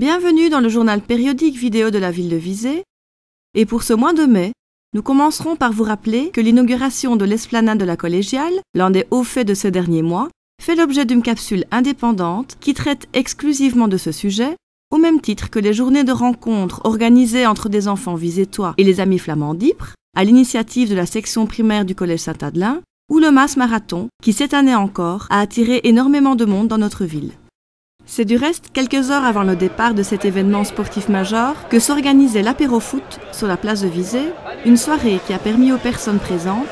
Bienvenue dans le journal périodique vidéo de la ville de Visé. Et pour ce mois de mai, nous commencerons par vous rappeler que l'inauguration de l'esplanade de la Collégiale, l'un des hauts faits de ces derniers mois, fait l'objet d'une capsule indépendante qui traite exclusivement de ce sujet, au même titre que les journées de rencontres organisées entre des enfants visétois et les amis flamands d'Ypres, à l'initiative de la section primaire du Collège Saint-Adelin, ou le Mass Marathon, qui cette année encore a attiré énormément de monde dans notre ville. C'est du reste quelques heures avant le départ de cet événement sportif majeur que s'organisait l'apéro-foot sur la place de Visé, une soirée qui a permis aux personnes présentes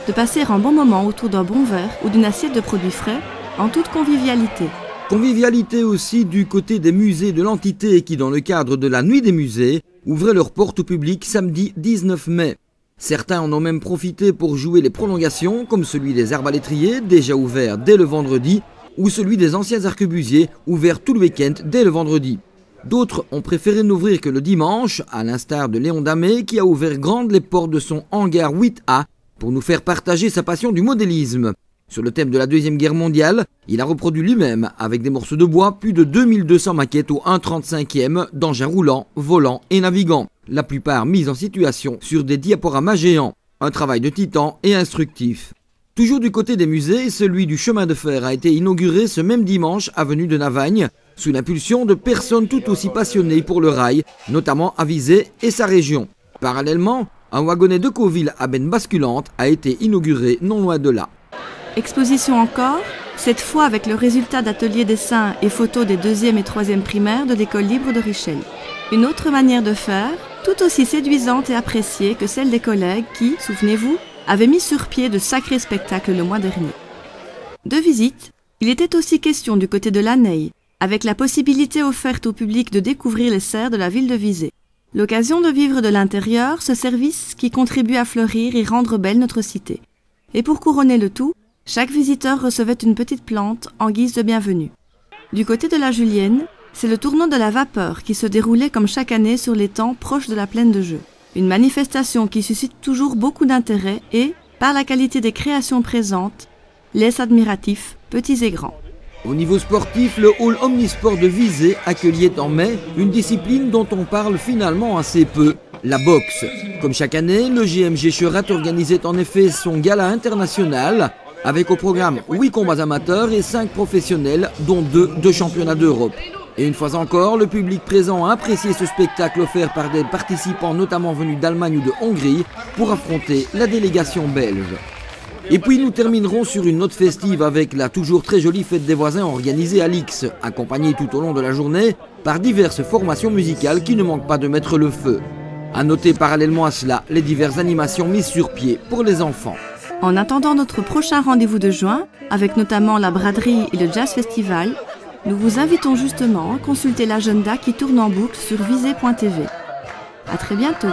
de passer un bon moment autour d'un bon verre ou d'une assiette de produits frais, en toute convivialité. Convivialité aussi du côté des musées de l'entité qui, dans le cadre de la Nuit des musées, ouvraient leurs portes au public samedi 19 mai. Certains en ont même profité pour jouer les prolongations, comme celui des arbalétriers, déjà ouvert dès le vendredi, ou celui des anciens arquebusiers, ouvert tout le week-end dès le vendredi. D'autres ont préféré n'ouvrir que le dimanche, à l'instar de Léon Damé, qui a ouvert grandes les portes de son hangar 8A pour nous faire partager sa passion du modélisme. Sur le thème de la Deuxième Guerre mondiale, il a reproduit lui-même, avec des morceaux de bois, plus de 2200 maquettes au 1/35e d'engins roulants, volants et navigants, la plupart mises en situation sur des diaporamas géants. Un travail de titan et instructif. Toujours du côté des musées, celui du chemin de fer a été inauguré ce même dimanche avenue de Navagne, sous l'impulsion de personnes tout aussi passionnées pour le rail, notamment à Visé et sa région. Parallèlement, un wagonnet de Cauville à benne basculante a été inauguré non loin de là. Exposition encore, cette fois avec le résultat d'ateliers dessins et photos des 2e et 3e primaires de l'école libre de Richel. Une autre manière de faire, tout aussi séduisante et appréciée que celle des collègues qui, souvenez-vous, avaient mis sur pied de sacrés spectacles le mois dernier. De visite, il était aussi question du côté de l'Anneille, avec la possibilité offerte au public de découvrir les serres de la ville de Visé. L'occasion de vivre de l'intérieur ce service qui contribue à fleurir et rendre belle notre cité. Et pour couronner le tout, chaque visiteur recevait une petite plante en guise de bienvenue. Du côté de la Julienne, c'est le tournoi de la vapeur qui se déroulait comme chaque année sur l'étang proche de la plaine de jeu. Une manifestation qui suscite toujours beaucoup d'intérêt et, par la qualité des créations présentes, laisse admiratifs, petits et grands. Au niveau sportif, le hall omnisport de Visé accueillait en mai une discipline dont on parle finalement assez peu, la boxe. Comme chaque année, le GMG Cherat organisait en effet son gala international, avec au programme 8 combats amateurs et 5 professionnels, dont 2 championnats d'Europe. Et une fois encore, le public présent a apprécié ce spectacle offert par des participants notamment venus d'Allemagne ou de Hongrie pour affronter la délégation belge. Et puis nous terminerons sur une note festive avec la toujours très jolie fête des voisins organisée à l'X, accompagnée tout au long de la journée par diverses formations musicales qui ne manquent pas de mettre le feu. À noter parallèlement à cela les diverses animations mises sur pied pour les enfants. En attendant notre prochain rendez-vous de juin, avec notamment la braderie et le jazz festival, nous vous invitons justement à consulter l'agenda qui tourne en boucle sur visé.tv. À très bientôt.